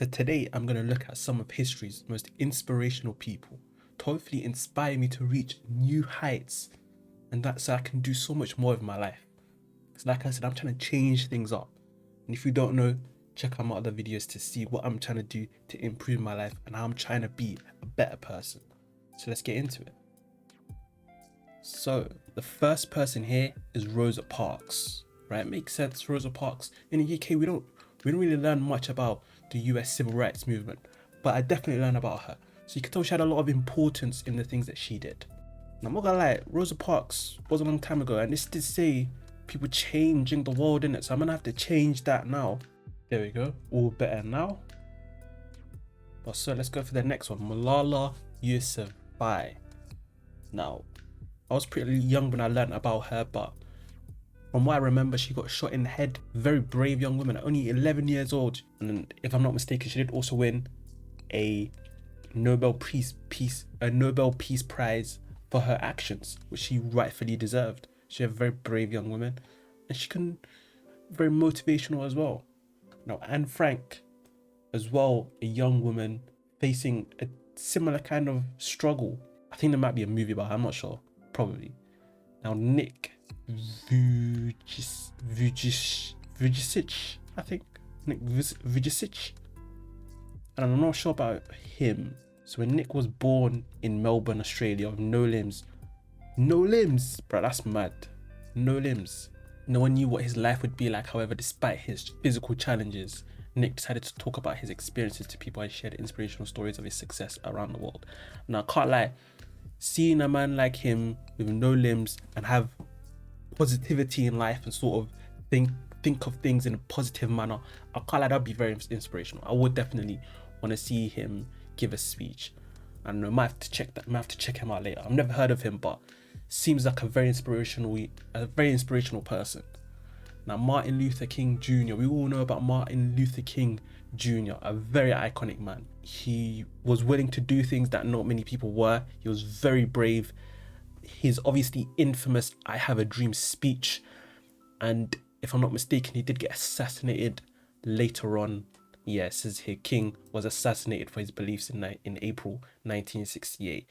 So today I'm going to look at some of history's most inspirational people to hopefully inspire me to reach new heights, and that's so I can do so much more of my life. Because like I said, I'm trying to change things up. And if you don't know, check out my other videos to see what I'm trying to do to improve my life and how I'm trying to be a better person. So let's get into it. So the first person here is Rosa Parks, right? Makes sense. Rosa Parks. In the UK, we don't really learn much about the US civil rights movement, but I definitely learned about her. So you can tell she had a lot of importance in the things that she did. And I'm not gonna lie, Rosa Parks was a long time ago, and this did say people changing the world, innit? So I'm gonna have to change that now. There we go, all better now. But so let's go for the next one, Malala Yousafzai. Now, I was pretty young when I learned about her, but from what I remember, she got shot in the head. Very brave young woman, only 11 years old. And if I'm not mistaken, she did also win a Nobel Peace Prize for her actions, which she rightfully deserved. She's a very brave young woman, and she can very motivational as well. Now, Anne Frank, as well, a young woman facing a similar kind of struggle. I think there might be a movie about her, I'm not sure, probably. Now, Nick Vujicic, I think. Nick Vujicic. And I'm not sure about him. So when Nick was born in Melbourne, Australia, with no limbs, bro, that's mad. No limbs. No one knew what his life would be like. However, despite his physical challenges, Nick decided to talk about his experiences to people and shared inspirational stories of his success around the world. Now, I can't lie, seeing a man like him with no limbs and have positivity in life and sort of think of things in a positive manner, I can't lie, that'd be very inspirational. I would definitely want to see him give a speech. I don't know, might have to check him out later. I've never heard of him, but seems like a very inspirational person. Now, Martin Luther King Jr. We all know about Martin Luther King Jr., a very iconic man. He was willing to do things that not many people were. He was very brave. His obviously infamous "I Have a Dream" speech, and if I'm not mistaken, he did get assassinated later on. Yeah, it says here King was assassinated for his beliefs in April 1968.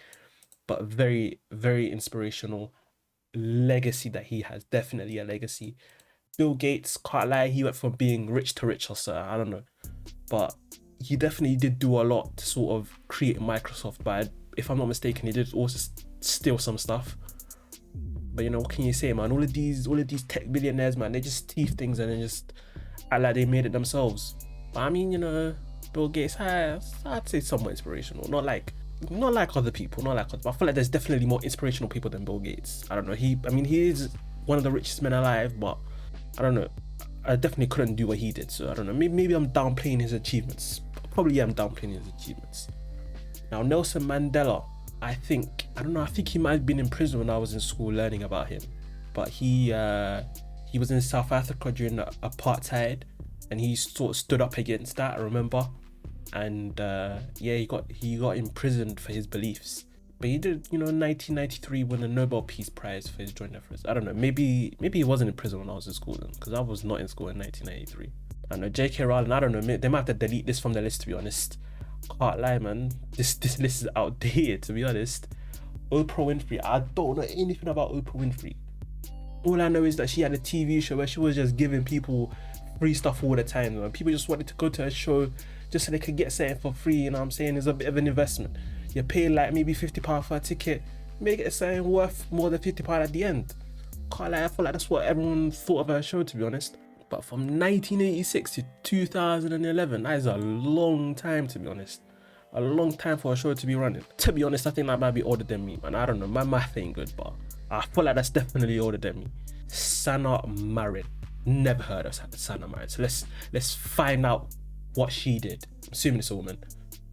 But very, very inspirational legacy that he has. Definitely a legacy. Bill Gates, can't lie, he went from being rich to richer, so I don't know. But he definitely did do a lot to sort of create Microsoft. But if I'm not mistaken, he did also steal some stuff. But you know, what can you say, man? All of these tech billionaires, man, they just thief things and they just act like they made it themselves. But I mean, you know, Bill Gates, I'd say somewhat inspirational. Not like other people, but I feel like there's definitely more inspirational people than Bill Gates. I don't know. He is one of the richest men alive, but I don't know. I definitely couldn't do what he did, so I don't know. Maybe I'm downplaying his achievements. Probably am downplaying his achievements. Now, Nelson Mandela, I think he might have been in prison when I was in school learning about him. But he was in South Africa during the apartheid, and he sort of stood up against that, I remember. And yeah, he got imprisoned for his beliefs. But he did, you know, in 1993 win the Nobel Peace Prize for his joint efforts. I don't know, maybe he wasn't in prison when I was in school then, because I was not in school in 1993. I don't know, J.K. Rowling, I don't know, they might have to delete this from the list, to be honest. Can't lie, man, this list is outdated, to be honest. Oprah Winfrey, I don't know anything about Oprah Winfrey. All I know is that she had a TV show where she was just giving people free stuff all the time, and people just wanted to go to her show just so they could get something for free. You know what I'm saying? It's a bit of an investment. You're paying like maybe £50 for a ticket, make it something worth more than £50 at the end. Can't lie, I feel like that's what everyone thought of her show, to be honest. But from 1986 to 2011, that is a long time, to be honest. A long time for a show to be running. To be honest, I think that might be older than me, man. I don't know, my math ain't good, but I feel like that's definitely older than me. Sanna Marin. Never heard of Sanna Marin. So let's find out what she did. I'm assuming it's a woman.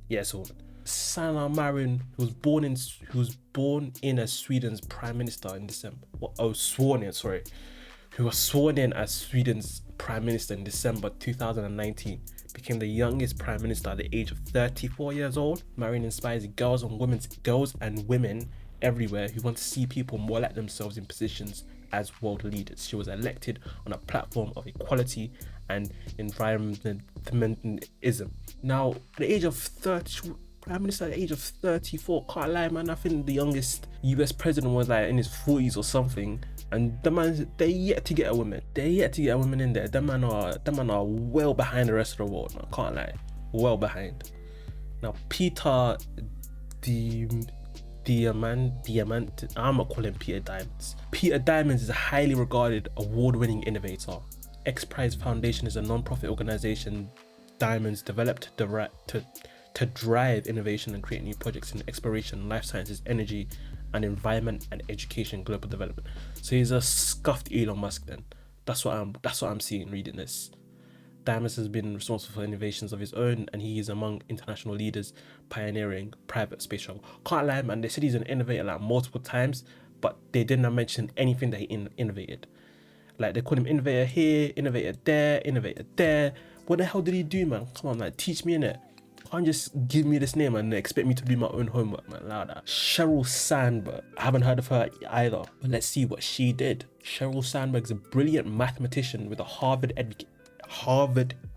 Yeah, it's a woman. Sanna Marin, who was born in as Sweden's prime minister in December. Who was sworn in as Sweden's prime minister in December 2019, became the youngest prime minister at the age of 34 years old. Marin inspires girls and women everywhere who want to see people more like themselves in positions as world leaders. She was elected on a platform of equality and environmentalism. Now, at the age of 30, Prime Minister at the age of 34, can't lie, man. I think the youngest US president was like in his 40s or something. And they're yet to get a woman. They're yet to get a woman in there. Them man are well behind the rest of the world, man. Can't lie. Well behind. Now, Peter Diamant, I'm not calling Peter Diamonds. Peter Diamonds is a highly regarded, award-winning innovator. X Prize Foundation is a non-profit organization Diamonds developed to drive innovation and create new projects in exploration, life sciences, energy and environment and education, global development. So he's a scuffed Elon Musk then. That's what I'm seeing reading this. Diamonds has been responsible for innovations of his own, and he is among international leaders pioneering private space travel. Can't lie, man, they said he's an innovator like multiple times, but they didn't mention anything that he innovated. Like, they called him innovator here, innovator there. What the hell did he do, man? Come on, man, teach me, innit? Can't just give me this name and expect me to do my own homework, man. Like that. Cheryl Sandberg. I haven't heard of her either, but let's see what she did. Cheryl Sandberg is a brilliant mathematician with a Harvard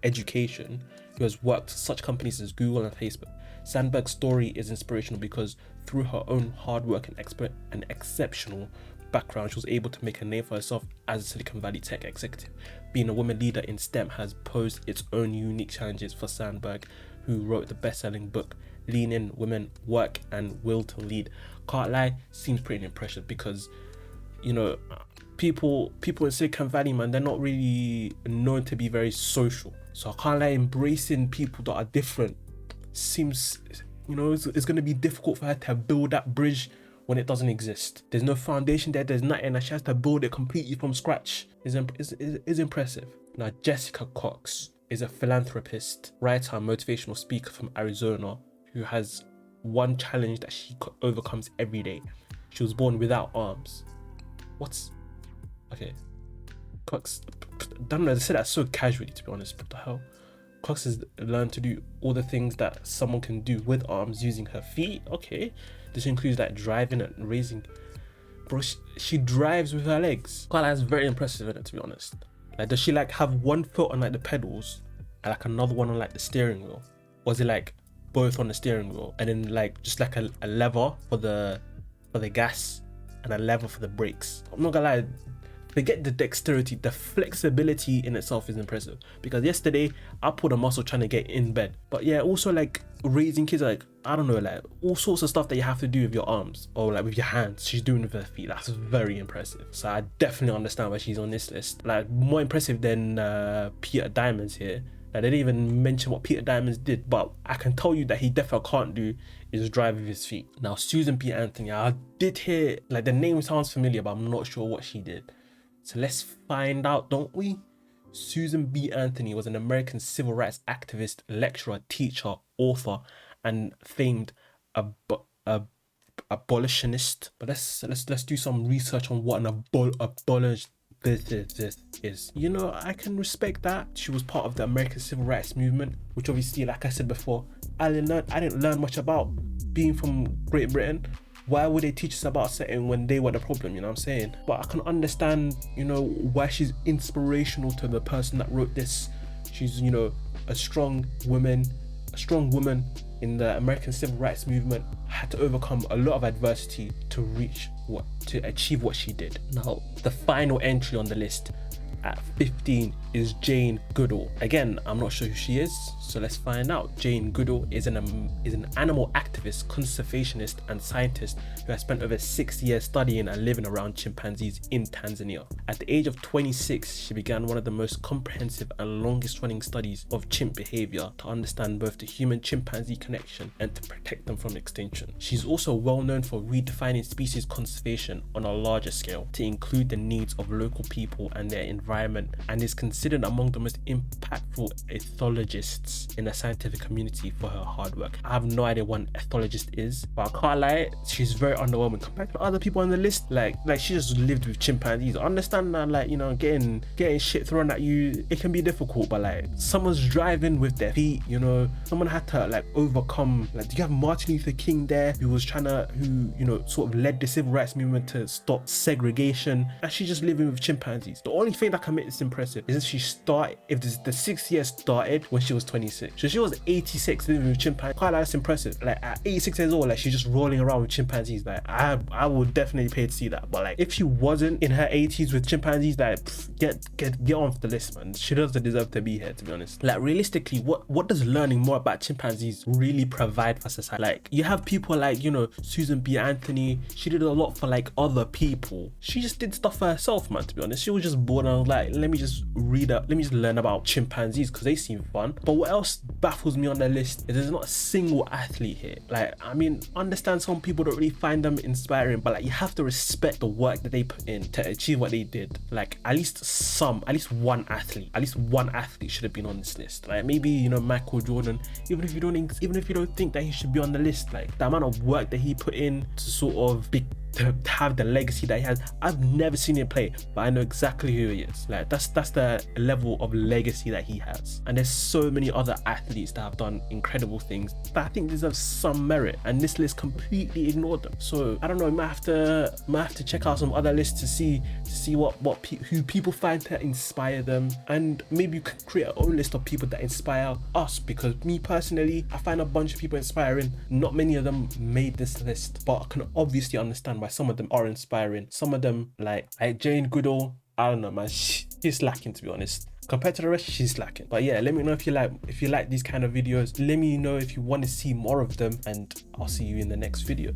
education who has worked for such companies as Google and Facebook. Sandberg's story is inspirational because through her own hard work and exceptional background, she was able to make a name for herself as a Silicon Valley tech executive. Being a woman leader in STEM has posed its own unique challenges for Sandberg, who wrote the best-selling book Lean In, Women, Work and Will to Lead. Can't lie, seems pretty impressive because, you know, people in Silicon Valley, man, they're not really known to be very social. So I can't lie, embracing people that are different seems, you know, it's going to be difficult for her to build that bridge when it doesn't exist. There's no foundation there's nothing, and she has to build it completely from scratch. Is impressive. Now, Jessica Cox is a philanthropist, writer, and motivational speaker from Arizona who has one challenge that she overcomes every day. She was born without arms. Okay. Cox, I don't know, they said that so casually, to be honest. What the hell? Cox has learned to do all the things that someone can do with arms using her feet. Okay. This includes like driving and raising. Bro, she drives with her legs. Well, that's very impressive, isn't it, to be honest? Like, does she like have one foot on like the pedals and like another one on like the steering wheel? Or is it like both on the steering wheel and then like just like a lever for the gas and a lever for the brakes? I'm not gonna lie, forget the dexterity, the flexibility in itself is impressive. Because yesterday I pulled a muscle trying to get in bed. But yeah, also like raising kids, like, I don't know, like all sorts of stuff that you have to do with your arms or like with your hands, she's doing with her feet. That's very impressive. So I definitely understand why she's on this list. Like, more impressive than Peter Diamond's here. Like, they didn't even mention what Peter Diamond's did, but I can tell you that he definitely can't do is drive with his feet. Now, Susan B. Anthony, I did hear, like, the name sounds familiar, but I'm not sure what she did. So let's find out, don't we? Susan B. Anthony was an American civil rights activist, lecturer, teacher, author, and famed abolitionist. But let's do some research on what an abolitionist is. You know, I can respect that. She was part of the American civil rights movement, which obviously, like I said before, I didn't learn much about being from Great Britain. Why would they teach us about something when they were the problem, you know what I'm saying? But I can understand, you know, why she's inspirational to the person that wrote this. She's, you know, a strong woman in the American civil rights movement, had to overcome a lot of adversity to achieve what she did. Now, the final entry on the list at 15 is Jane Goodall. Again, I'm not sure who she is, so let's find out. Jane Goodall is an animal activist, conservationist, and scientist who has spent over 6 years studying and living around chimpanzees in Tanzania. At the age of 26, she began one of the most comprehensive and longest running studies of chimp behavior to understand both the human-chimpanzee connection and to protect them from extinction. She's also well known for redefining species conservation on a larger scale to include the needs of local people and their environment, and is considered among the most impactful ethologists in the scientific community for her hard work. I have no idea what an ethologist is, but I can't lie, she's very underwhelming compared to other people on the list. Like she just lived with chimpanzees. I understand that, like, you know, getting shit thrown at you, it can be difficult, but like, someone's driving with their feet, you know, someone had to like overcome, like, do you have Martin Luther King there who you know, sort of led the civil rights movement to stop segregation, and she's just living with chimpanzees. The only thing that can make this impressive is if the 6 years started when she was 26. So she was 86 living with chimpanzees. Quite like, that's impressive. Like at 86 years old, like she's just rolling around with chimpanzees. Like I would definitely pay to see that. But like if she wasn't in her 80s with chimpanzees, like get off the list, man. She doesn't deserve to be here, to be honest. Like realistically, what does learning more about chimpanzees really provide for society? Like you have people like, you know, Susan B. Anthony. She did a lot for like other people. She just did stuff for herself, man, to be honest. She was just bored and was like, let me just learn about chimpanzees because they seem fun. But what else baffles me on the list is there's not a single athlete here. Like, I mean, understand some people don't really find them inspiring, but like you have to respect the work that they put in to achieve what they did. Like at least one athlete should have been on this list. Like maybe, you know, Michael Jordan, even if you don't think that he should be on the list, like the amount of work that he put in to sort of to have the legacy that he has. I've never seen him play, but I know exactly who he is. Like that's the level of legacy that he has. And there's so many other athletes that have done incredible things that I think deserve some merit, and this list completely ignored them. So I don't know, might have to check out some other lists to see who people find to inspire them, and maybe you can create our own list of people that inspire us, because me personally, I find a bunch of people inspiring. Not many of them made this list, but I can obviously understand why some of them are inspiring. Some of them, like Jane Goodall, I don't know, man, she's lacking, to be honest. Compared to the rest, she's lacking. But yeah, let me know if you like these kind of videos. Let me know if you want to see more of them, and I'll see you in the next video.